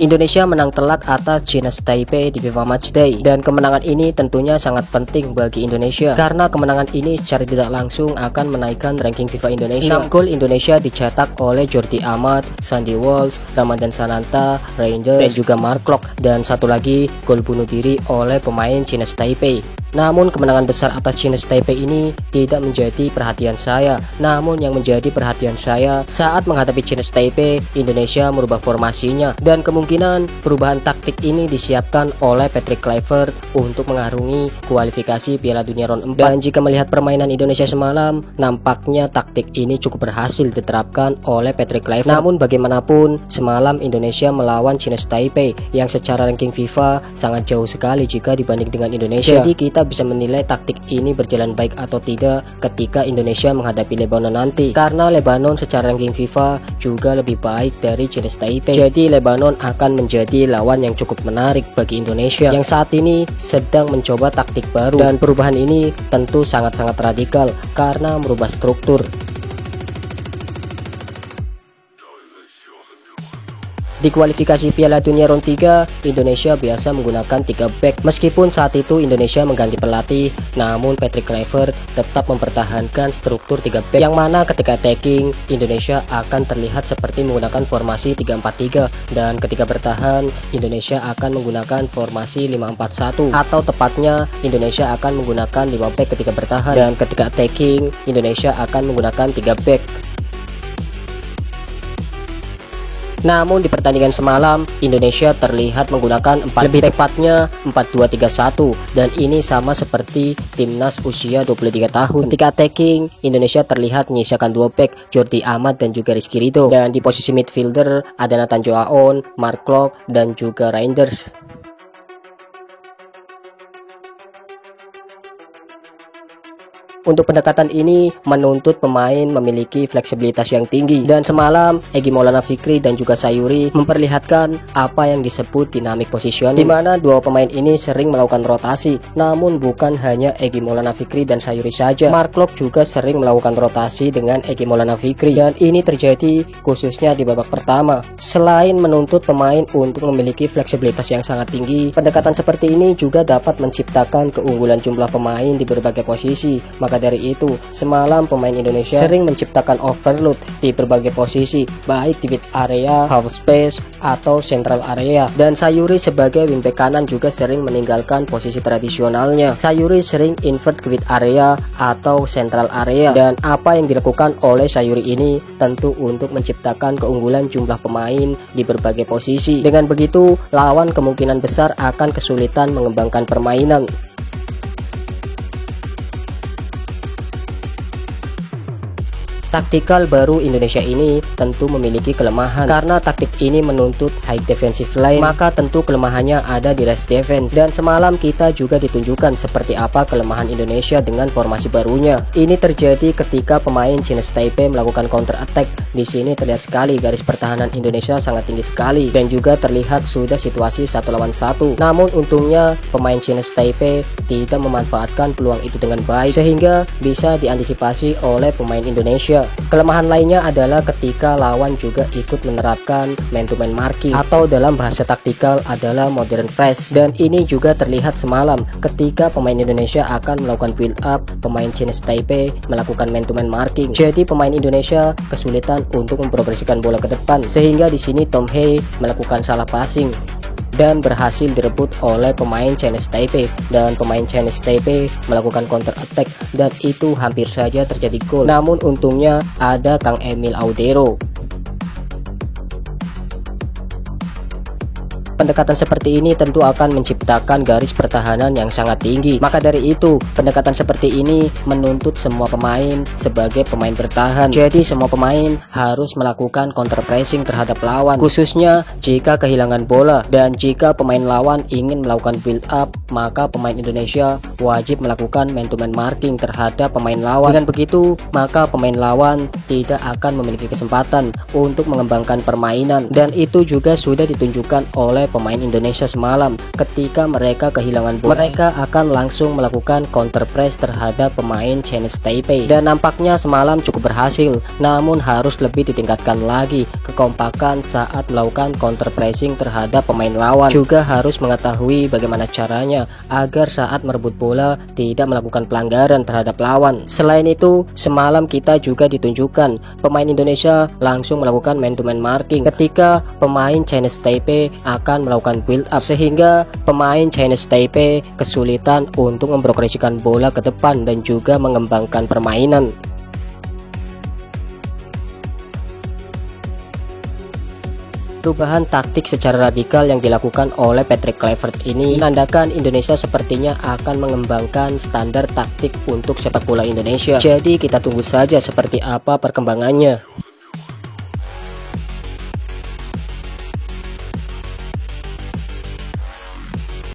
Indonesia menang telak atas Chinese Taipei di FIFA Matchday, dan kemenangan ini tentunya sangat penting bagi Indonesia karena kemenangan ini secara tidak langsung akan menaikkan ranking FIFA Indonesia. 6 gol Indonesia dicetak oleh Jordi Amat, Sandy Walsh, Ramadan Sananta, Reinders, dan juga Mark Klok, dan satu lagi gol bunuh diri oleh pemain Chinese Taipei. Namun kemenangan besar atas Chinese Taipei ini tidak menjadi perhatian saya. Namun yang menjadi perhatian saya saat menghadapi Chinese Taipei, Indonesia merubah formasinya, dan kemungkinan perubahan taktik ini disiapkan oleh Patrick Kluivert untuk mengarungi kualifikasi Piala Dunia round 4. Dan jika melihat permainan Indonesia semalam, nampaknya taktik ini cukup berhasil diterapkan oleh Patrick Kluivert. Namun bagaimanapun, semalam Indonesia melawan Chinese Taipei yang secara ranking FIFA sangat jauh sekali jika dibanding dengan Indonesia. Jadi kita bisa menilai taktik ini berjalan baik atau tidak ketika Indonesia menghadapi Lebanon nanti, karena Lebanon secara ranking FIFA juga lebih baik dari Chinese Taipei. Jadi Lebanon akan menjadi lawan yang cukup menarik bagi Indonesia yang saat ini sedang mencoba taktik baru, dan perubahan ini tentu sangat-sangat radikal karena merubah struktur. Di kualifikasi Piala Dunia round 3, Indonesia biasa menggunakan 3 back. Meskipun saat itu Indonesia mengganti pelatih, namun Patrick Kluivert tetap mempertahankan struktur 3 back, yang mana ketika attacking, Indonesia akan terlihat seperti menggunakan formasi 3-4-3, dan ketika bertahan, Indonesia akan menggunakan formasi 5-4-1, atau tepatnya Indonesia akan menggunakan 5 back ketika bertahan, dan ketika attacking, Indonesia akan menggunakan 3 back. Namun di pertandingan semalam, Indonesia terlihat menggunakan 4 lebih tepatnya 4-2-3-1, dan ini sama seperti timnas usia 23 tahun. Ketika attacking, Indonesia terlihat menyisakan 2 back, Jordi Amat dan juga Rizky Ridho, dan di posisi midfielder ada Nathan Joaon, Mark Klok, dan juga Reinders. Untuk pendekatan ini menuntut pemain memiliki fleksibilitas yang tinggi, dan semalam Egy Maulana Fikri dan juga Sayuri memperlihatkan apa yang disebut dynamic position, di mana dua pemain ini sering melakukan rotasi. Namun bukan hanya Egy Maulana Fikri dan Sayuri saja, Mark Klok juga sering melakukan rotasi dengan Egy Maulana Fikri, dan ini terjadi khususnya di babak pertama. Selain menuntut pemain untuk memiliki fleksibilitas yang sangat tinggi, pendekatan seperti ini juga dapat menciptakan keunggulan jumlah pemain di berbagai posisi. Maka dari itu, semalam pemain Indonesia sering menciptakan overload di berbagai posisi, baik di mid area, half space, atau central area. Dan Sayuri sebagai wingback kanan juga sering meninggalkan posisi tradisionalnya. Sayuri sering invert ke mid area atau central area. Dan apa yang dilakukan oleh Sayuri ini tentu untuk menciptakan keunggulan jumlah pemain di berbagai posisi. Dengan begitu, lawan kemungkinan besar akan kesulitan mengembangkan permainan. Taktikal baru Indonesia ini tentu memiliki kelemahan, karena taktik ini menuntut high defensive line, maka tentu kelemahannya ada di rest defense. Dan semalam kita juga ditunjukkan seperti apa kelemahan Indonesia dengan formasi barunya. Ini terjadi ketika pemain Chinese Taipei melakukan counter attack. Di sini terlihat sekali garis pertahanan Indonesia sangat tinggi sekali, dan juga terlihat sudah situasi 1 lawan 1. Namun untungnya pemain Chinese Taipei tidak memanfaatkan peluang itu dengan baik, sehingga bisa diantisipasi oleh pemain Indonesia. Kelemahan lainnya adalah ketika lawan juga ikut menerapkan man-to-man marking, atau dalam bahasa taktikal adalah modern press. Dan ini juga terlihat semalam ketika pemain Indonesia akan melakukan build up, pemain Chinese Taipei melakukan man-to-man marking. Jadi pemain Indonesia kesulitan untuk memprogresikan bola ke depan, sehingga di sini Tom Hei melakukan salah passing dan berhasil direbut oleh pemain Chinese Taipei, dan pemain Chinese Taipei melakukan counter attack, dan itu hampir saja terjadi gol. Namun untungnya ada Kang Emil Audero. Pendekatan seperti ini tentu akan menciptakan garis pertahanan yang sangat tinggi. Maka dari itu, pendekatan seperti ini menuntut semua pemain sebagai pemain bertahan. Jadi semua pemain harus melakukan counter pressing terhadap lawan, khususnya jika kehilangan bola. Dan jika pemain lawan ingin melakukan build up, maka pemain Indonesia wajib melakukan man-to-man marking terhadap pemain lawan. Dengan begitu, maka pemain lawan tidak akan memiliki kesempatan untuk mengembangkan permainan. Dan itu juga sudah ditunjukkan oleh pemain Indonesia semalam ketika mereka kehilangan bola. Mereka akan langsung melakukan counter press terhadap pemain Chinese Taipei, dan nampaknya semalam cukup berhasil. Namun harus lebih ditingkatkan lagi kekompakan saat melakukan counter pressing terhadap pemain lawan. Juga harus mengetahui bagaimana caranya agar saat merebut bola tidak melakukan pelanggaran terhadap lawan. Selain itu, semalam kita juga ditunjukkan pemain Indonesia langsung melakukan man-to-man marking ketika pemain Chinese Taipei akan melakukan build up, sehingga pemain Chinese Taipei kesulitan untuk memprogresikan bola ke depan dan juga mengembangkan permainan. Perubahan taktik secara radikal yang dilakukan oleh Patrick Kluivert ini menandakan Indonesia sepertinya akan mengembangkan standar taktik untuk sepak bola Indonesia. Jadi kita tunggu saja seperti apa perkembangannya.